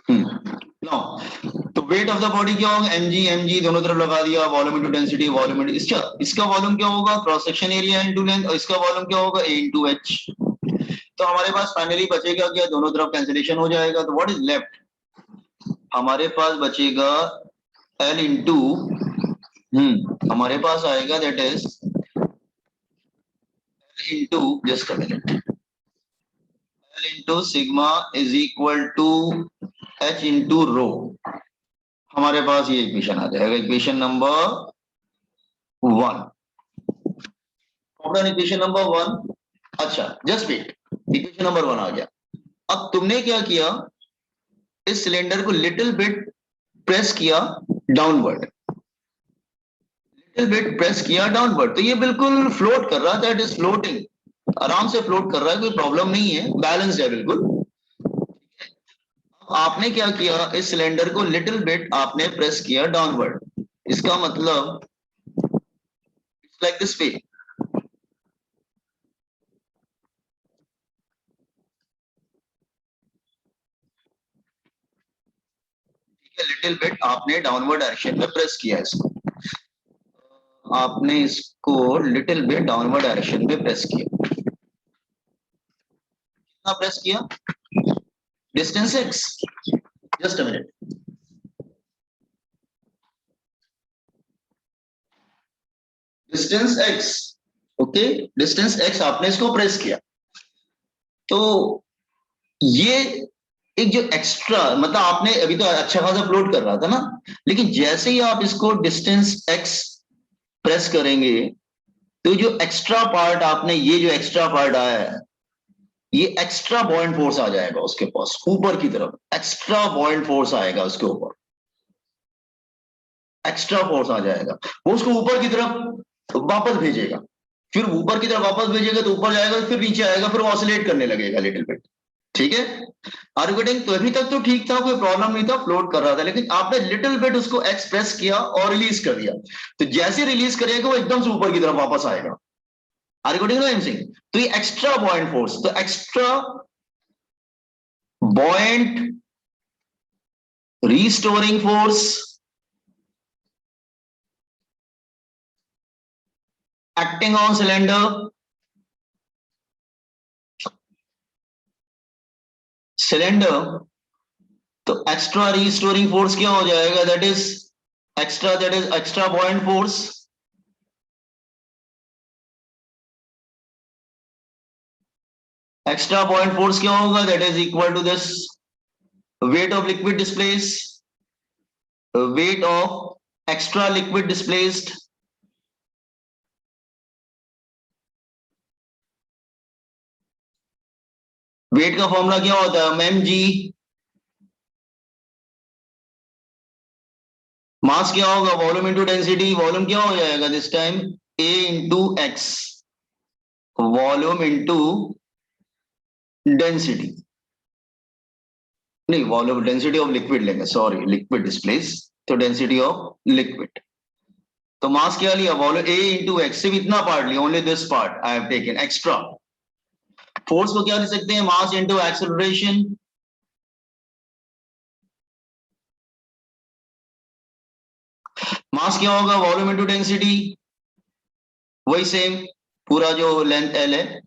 No, तो weight of the body क्या होगा, mg दोनों तरफ लगा दिया, volume into density, volume into इसका वॉल्यूम क्या होगा, cross section area into length, और इसका वॉल्यूम क्या होगा, a इनटू h। तो हमारे पास फाइनली बचेगा क्या, दोनों तरफ कैंसिलेशन हो जाएगा, तो व्हाट इज लेफ्ट, हमारे पास बचेगा L इंटू हमारे पास आएगा that is into, just a minute, L into sigma is equal to H into rho. हमारे पास ये इक्वेशन आ जाएगा, इक्वेशन नंबर 1, इक्वेशन नंबर 1। अच्छा जस्ट वेट, इक्वेशन नंबर 1 आ गया। अब तुमने क्या किया, इस सिलेंडर को लिटिल बिट प्रेस किया डाउनवर्ड, लिटिल बिट प्रेस किया डाउनवर्ड, तो ये बिल्कुल फ्लोट कर रहा था, इट इज फ्लोटिंग, आराम से फ्लोट कर रहा है, कोई प्रॉब्लम नहीं है, बैलेंस है बिल्कुल। आपने क्या किया, इस सिलेंडर को लिटिल बिट आपने प्रेस किया डाउनवर्ड, इसका मतलब it's like this way, little bit आपने डाउनवर्ड डायरेक्शन में प्रेस किया, इसको आपने इसको लिटिल बिट डाउनवर्ड डायरेक्शन में प्रेस किया, कितना प्रेस किया, distance x, just a minute, distance x, okay, distance x आपने इसको प्रेस किया, तो ये एक जो एक्स्ट्रा, मतलब आपने अभी तो अच्छा खासा फ्लोट कर रहा था ना, लेकिन जैसे ही आप इसको डिस्टेंस x प्रेस करेंगे, तो जो एक्स्ट्रा पार्ट आपने, ये जो एक्स्ट्रा पार्ट आया है, ये एक्स्ट्रा बॉइंट फोर्स आ जाएगा उसके पास, ऊपर की तरफ एक्स्ट्रा बॉइंट फोर्स आएगा उसके ऊपर, एक्स्ट्रा फोर्स आ जाएगा, वो उसको ऊपर की तरफ वापस भेजेगा, फिर ऊपर की तरफ वापस भेजेगा तो ऊपर जाएगा, फिर नीचे आएगा, फिर वो ऑसिलेट करने लगेगा लिटिल बिट, ठीक है। आर यू गेटिंग, तो अभी तक तो ठीक था, कोई प्रॉब्लम नहीं था, फ्लोट कर रहा था, लेकिन आपने लिटिल बिट उसको एक्सप्रेस किया और रिलीज कर दिया, तो जैसे रिलीज करेगा वो एकदम से ऊपर की तरफ वापस आएगा। Are you getting what I am saying, तो ये एक्स्ट्रा बॉइंट फोर्स, तो extra buoyant restoring force acting on cylinder, cylinder, तो एक्स्ट्रा रिस्टोरिंग फोर्स क्या हो जाएगा, that is extra buoyant force, extra buoyant force क्या होगा, that is equal to this weight of liquid displaced, weight of extra liquid displaced, weight का formula क्या होता है, mg, मास क्या होगा, वॉल्यूम इंटू डेंसिटी, वॉल्यूम क्या हो जाएगा this time, a into x, volume into density, नहीं वॉल्यूम, डेंसिटी ऑफ लिक्विड लेंगे, सॉरी लिक्विड डिस्प्लेस, तो डेंसिटी ऑफ लिक्विड, तो मास क्या लिया, वॉल्यूम a इंटू एक्स, सिर्फ इतना पार्ट लिया, only this part I have taken extra. Force को क्या लिख सकते हैं, मास इंटू एक्सेलरेशन, मास क्या होगा, वॉल्यूम इंटू डेंसिटी, वही सेम पूरा जो लेंथ एल है,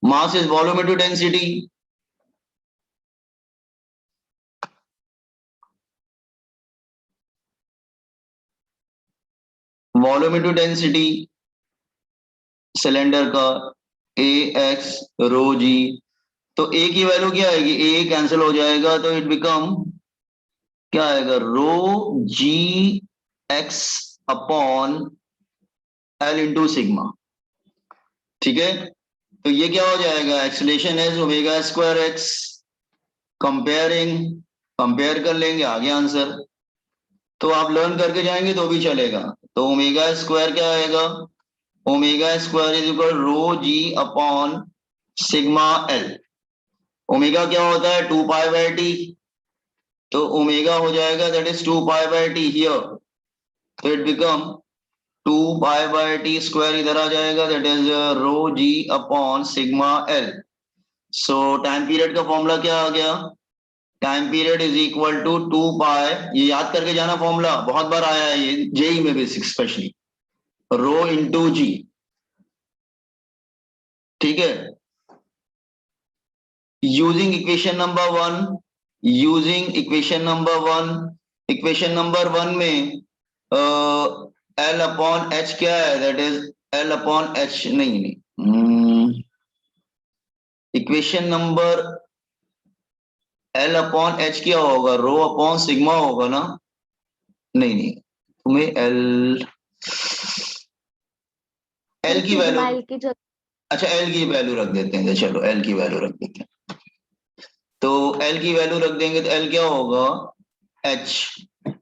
mass is volume into density, volume into density cylinder का, ए एक्स रो जी, तो ए की वैल्यू क्या आएगी, ए कैंसिल हो जाएगा, तो इट बिकम क्या आएगा, rho g x upon l into sigma, ठीक है। तो ये क्या हो जाएगा, acceleration is omega square x, comparing, compare कर लेंगे, आगे आंसर, तो आप लर्न करके जाएंगे तो भी चलेगा, तो ओमेगा स्क्वायर क्या आएगा, omega square is equal rho g upon sigma l, omega क्या होता है 2 पाई बाय टी, तो ओमेगा हो जाएगा that is 2 pi by t here, तो it become 2 pi by t square इधर आ जाएगा, that is rho g upon sigma l, so time period का फॉर्मूला क्या आ गया? Time period is equal to 2 pi, ये याद करके जाना फॉर्मूला, बहुत बार आया है ये जेई में basic specially, rho into g. ठीक है, using equation number 1, using equation number 1, equation number 1 में एल अपॉन एच क्या है? That is L upon H, नहीं, equation number L upon H क्या होगा? रो अपॉन सिग्मा होगा ना? नहीं, तुम्हें एल, एल की वैल्यू, सिग्मा एल की जगह। अच्छा एल की वैल्यू रख देते हैं, चलो एल की वैल्यू रख देते हैं। तो एल की वैल्यू रख देंगे तो एल क्या होगा? एच।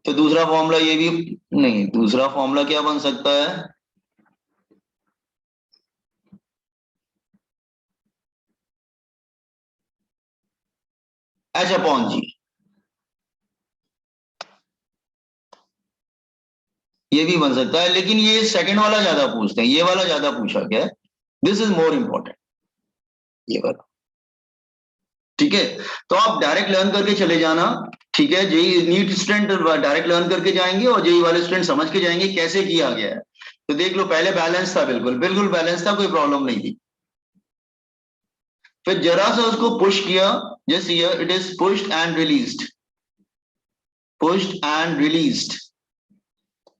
तो दूसरा फॉर्मूला ये भी, नहीं, दूसरा फॉर्मूला क्या बन सकता है? एच अपॉन जी। ये भी बन सकता है, लेकिन ये सेकंड वाला ज्यादा पूछते हैं, ये वाला ज्यादा पूछा गया है। दिस इज मोर इंपॉर्टेंट, ये वाला। ठीक है, तो आप डायरेक्ट लर्न करके चले जाना। ठीक है, JEE NEET student direct learn करके जाएंगे और जेई वाले स्टूडेंट समझ के जाएंगे कैसे किया गया है। तो देख लो, पहले बैलेंस था, बिल्कुल बिल्कुल बैलेंस था, कोई प्रॉब्लम नहीं थी। फिर जरा सा उसको पुश किया, जैसे it is pushed and released, pushed and released,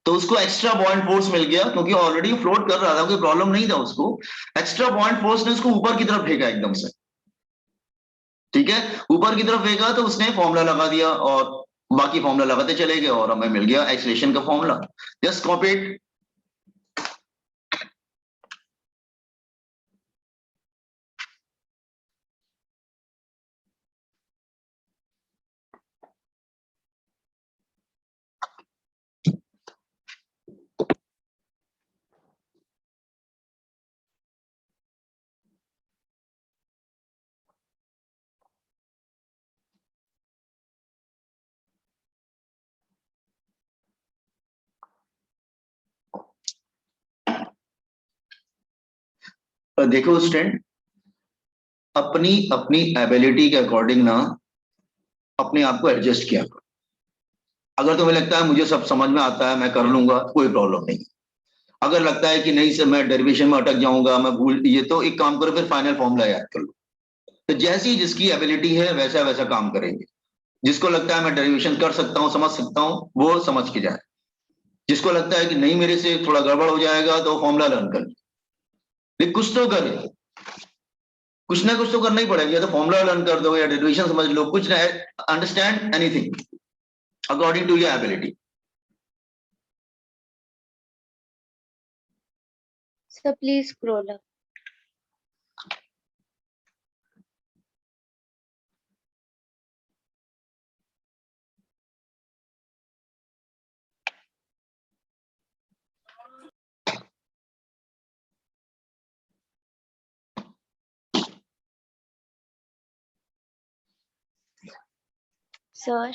तो उसको एक्स्ट्रा बॉइंट फोर्स मिल गया, क्योंकि ऑलरेडी फ्लोट कर रहा था, कोई प्रॉब्लम नहीं था उसको। एक्स्ट्रा बॉइंट फोर्स ने उसको ऊपर की तरफ फेंका एकदम से। ठीक है, ऊपर की तरफ फेंका तो उसने फॉर्मूला लगा दिया, और बाकी फॉर्मूला लगाते चले गए और हमें मिल गया एक्सलेशन का फॉर्मूला। Just copy it. देखो स्टूडेंट, अपनी अपनी एबिलिटी के अकॉर्डिंग ना अपने आप को एडजस्ट किया करो। अगर तुम्हें लगता है मुझे सब समझ में आता है, मैं कर लूंगा, कोई प्रॉब्लम नहीं। अगर लगता है कि नहीं सर मैं डेरिवेशन में अटक जाऊंगा, मैं भूल, ये तो एक काम करो, फिर फाइनल फॉर्मूला याद कर लो। तो जैसी जिसकी एबिलिटी है वैसा वैसा काम करेंगे। जिसको लगता है मैं डेरिवेशन कर सकता हूँ, समझ सकता हूँ, वो समझ के जाए। जिसको लगता है कि नहीं मेरे से थोड़ा गड़बड़ हो जाएगा, तो फॉर्मूला लर्न कर ले। लेकिन कुछ तो करे, कुछ ना कुछ तो करना ही पड़ेगा, या तो फॉर्मूला लर्न कर दो या डेरिवेशन समझ लो, कुछ ना, understand anything according to your ability. Sir please scroll up. Sir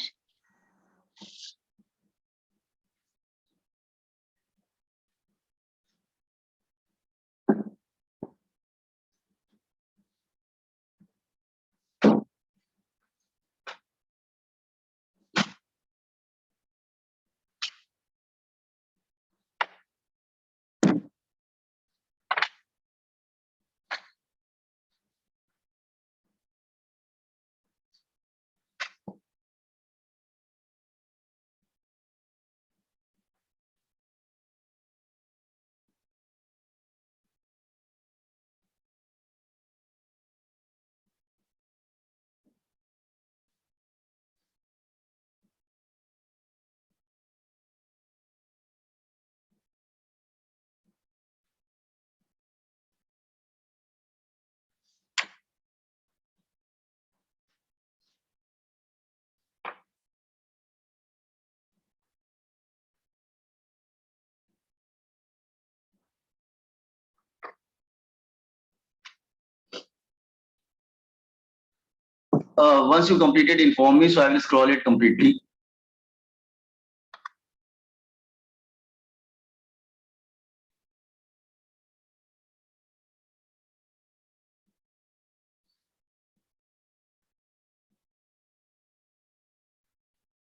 Once you complete it, inform me, so I will scroll it completely.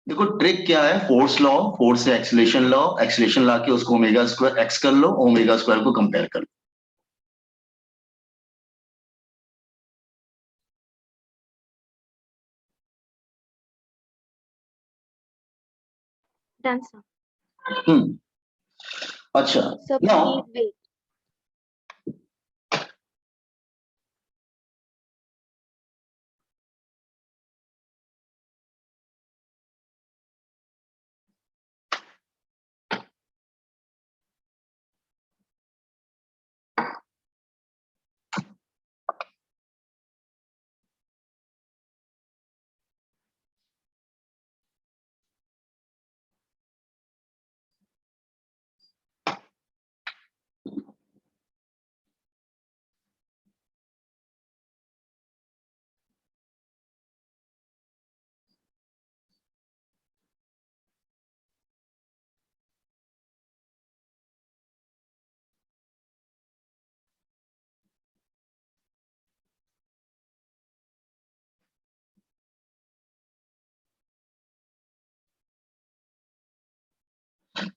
देखो ट्रिक क्या है, फोर्स लॉ, फोर्स से एक्सीलरेशन लॉ, एक्सीलरेशन ला के उसको ओमेगा स्क्वायर एक्स कर लो, omega square को compare कर लो। Done, sir. अच्छा Sir, now please wait.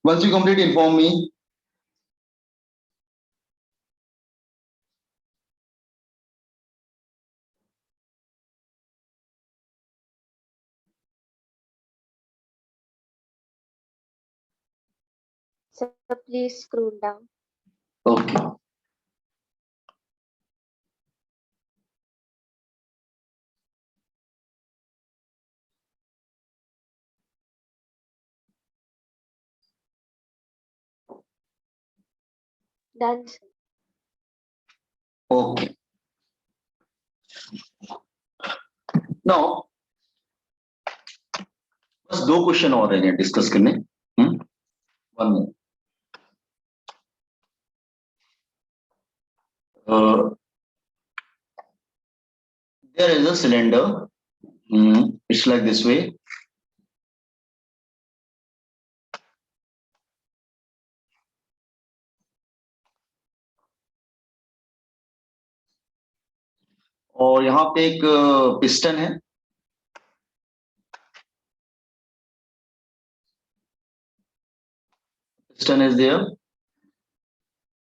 once you complete inform me. Sir, please scroll down. Okay. Done, sir. Okay. Now बस दो question और हैं डिस्कस करने। One there is a cylinder, it's like this way, और यहाँ पे एक पिस्टन है, piston is there,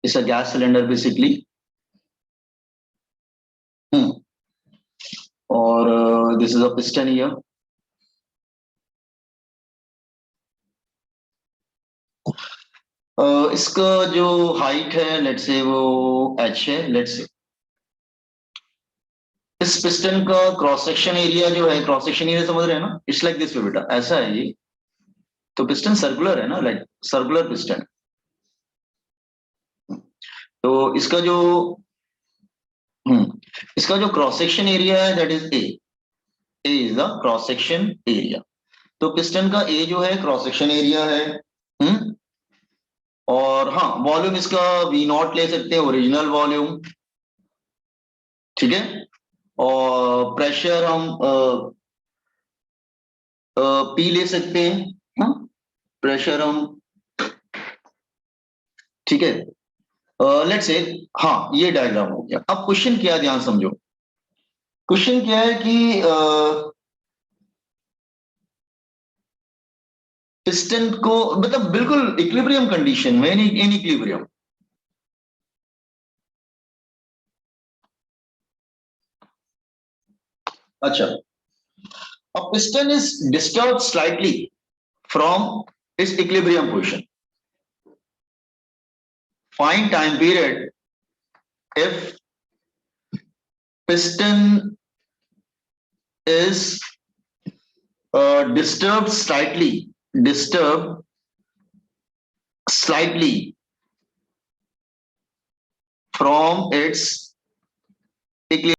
it's a gas cylinder basically, और this is a piston here, इसका जो हाइट है लेट्स से वो h है, लेट्स से इस पिस्टन का क्रॉस सेक्शन एरिया जो है, क्रॉस सेक्शन एरिया समझ रहे हैं ना, इट्स लाइक दिस वे बेटा, ऐसा है ये, तो पिस्टन सर्कुलर है ना, लाइक सर्कुलर पिस्टन, तो इसका जो क्रॉस सेक्शन एरिया है that is a is the cross section area, तो पिस्टन का ए जो है क्रॉस सेक्शन एरिया है, और हाँ वॉल्यूम इसका वी नॉट ले सकते हैं, ओरिजिनल वॉल्यूम, ठीक है, और प्रेशर हम पी ले सकते हैं, प्रेशर हम, ठीक है, लेट्स से, हाँ ये डायग्राम हो गया। अब क्वेश्चन क्या है, ध्यान समझो, क्वेश्चन क्या है कि पिस्टन को मतलब बिल्कुल इक्विलिब्रियम कंडीशन में, इन इक्विलिब्रियम, अच्छा, a piston is disturbed slightly from its equilibrium position, find time period if piston is disturbed slightly from its equilibrium